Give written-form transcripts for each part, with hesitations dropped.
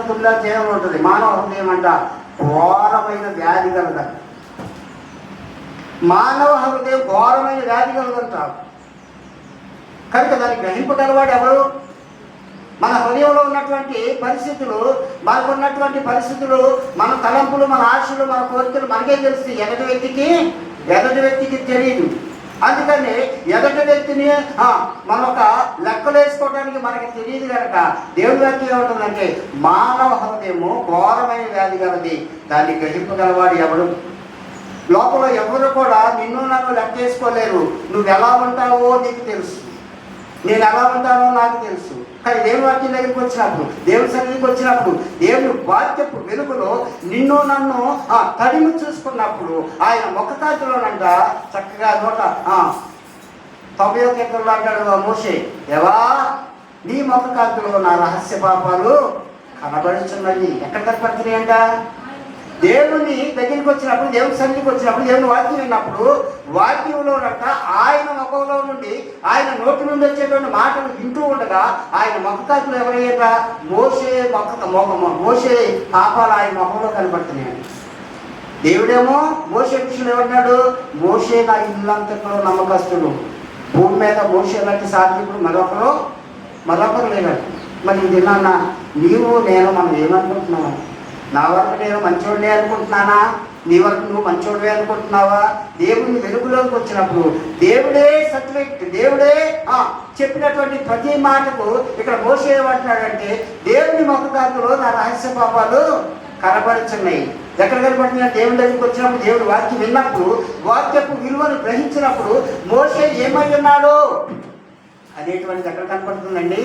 తుల్లా చేయడం ఉంటుంది. మానవ హృదయం అంట ఘోరమైన వ్యాధి కలదంట. మానవ హృదయం ఘోరమైన వ్యాధి కలదంటారు. కనుక దాన్ని గ్రహింపగలవాడు ఎవరు? మన హృదయంలో ఉన్నటువంటి పరిస్థితులు, మనకున్నటువంటి పరిస్థితులు, మన తలంపులు, మన ఆశలు, మన కోరికలు మనకే తెలుస్తాయి. ఎదుటి వ్యక్తికి తెలియదు. అందుకని ఎదుటి వ్యక్తిని మనం ఒక లెక్కలు వేసుకోవడానికి మనకి తెలియదు కనుక దేవుడి వాక్యం ఏముంటుందంటే మానవ హృదయము ఘోరమైన వ్యాధి కలది, దాన్ని గ్రహింపగలవాడు ఎవడు? లోపల ఎవరు కూడా నిన్ను నన్ను లెక్క వేసుకోలేరు. నువ్వు ఎలా ఉంటావో నీకు తెలుసు, నేను ఎలా ఉంటానో నాకు తెలుసు. కానీ దేవుని వాక్యం దగ్గరికి వచ్చినప్పుడు, దేవుని సన్నిధికి వచ్చినప్పుడు, దేవుని వాక్యపు వెలుగులో నిన్ను నన్ను తడిమి చూసుకున్నప్పుడు ఆయన ముఖకాంతిలోనంట చక్కగా నోట 91 అంటాడు మోషే, దేవా నీ ముఖకాంతిలో నా రహస్య పాపాలు కనబడుచున్నది. ఎక్కడ కనపడుతున్నాయి అంట? దేవుని దగ్గరికి వచ్చినప్పుడు, దేవుని సన్నిధికి వచ్చినప్పుడు, దేవుని వాక్యం విన్నప్పుడు వాక్యంలోనంట ఆయన ముఖంలో నుండి, ఆయన నోటి నుండి వచ్చేటువంటి మాటలు వింటూ ఉండగా ఆయన ముఖకాంతులు ఎవరయ్యాక మోషే పాపాలు ఆయన ముఖంలో కనబడుతున్నాయి. దేవుడేమో మోషే విషయంలో ఏమన్నాడు? మోషే నా ఇల్లంతట్లో నమ్మకస్తుడు, భూమి మీద మోషే లాంటి సాధికుడు మరొకరు లేనట్టు. మరి ఇది నాన్న నీవు నేను మనం ఏమనుకుంటున్నావు? నా వరకు నేను మంచోడినే అనుకుంటున్నానా? నీ వరకు నువ్వు మంచోడివే అనుకుంటున్నావా? దేవుని వెలుగులోకి వచ్చినప్పుడు దేవుడే సర్టిఫికెట్, దేవుడే చెప్పినటువంటి ప్రతి మాటకు ఇక్కడ మోషే ఏమంటున్నాడంటే దేవుని ముఖకాంతిలో నా రహస్య పాపాలు కనబడుచున్నాయి. ఎక్కడ కనబడుతున్నాయి? దేవుని దగ్గరికి వచ్చినప్పుడు, దేవుని వాక్యం విన్నప్పుడు, వాక్యపు విలువను గ్రహించినప్పుడు మోషే ఏమై ఉన్నాడు అనేటువంటిది ఎక్కడ కనపడుతుందండి?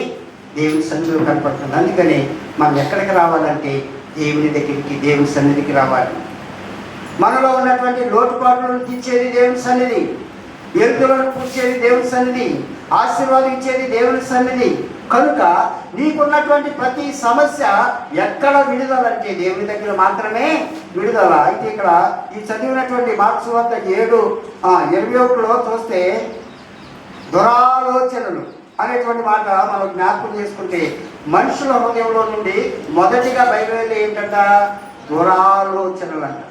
దేవుని సన్నిధిలో కనపడుతుంది. అందుకని మనం ఎక్కడికి రావాలంటే దేవుని దగ్గరికి, దేవుని సన్నిధికి రావాలి. మనలో ఉన్నటువంటి లోటుపాట్లను తీర్చేది దేవుని సన్నిధి, ఎరుకలను పూడ్చేది దేవుని సన్నిధి, ఆశీర్వాదం ఇచ్చేది దేవుని సన్నిధి. కనుక నీకున్నటువంటి ప్రతి సమస్య ఎక్కడ విడుదలంటే దేవుని దగ్గర మాత్రమే విడుదల. అయితే ఇక్కడ ఈ చదివినటువంటి మార్క్స్ వార్త 7:21 చూస్తే దురాలోచనలు అనేటువంటి మాట మనం జ్ఞాపకం చేసుకుంటే మనుషుల హృదయంలో నుండి మొదటిగా బయలుదేరి ఏంటంట? దురాలోచనలు అంట.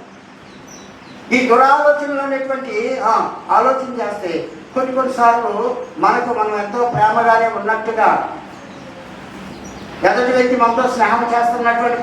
ఈ దురాలోచనలు అనేటువంటి ఆలోచన చేస్తే కొన్నిసార్లు మనం ఎంతో ప్రేమగానే ఉన్నట్టుగా ఎదుటి వ్యక్తి మనతో స్నేహం చేస్తున్నటువంటి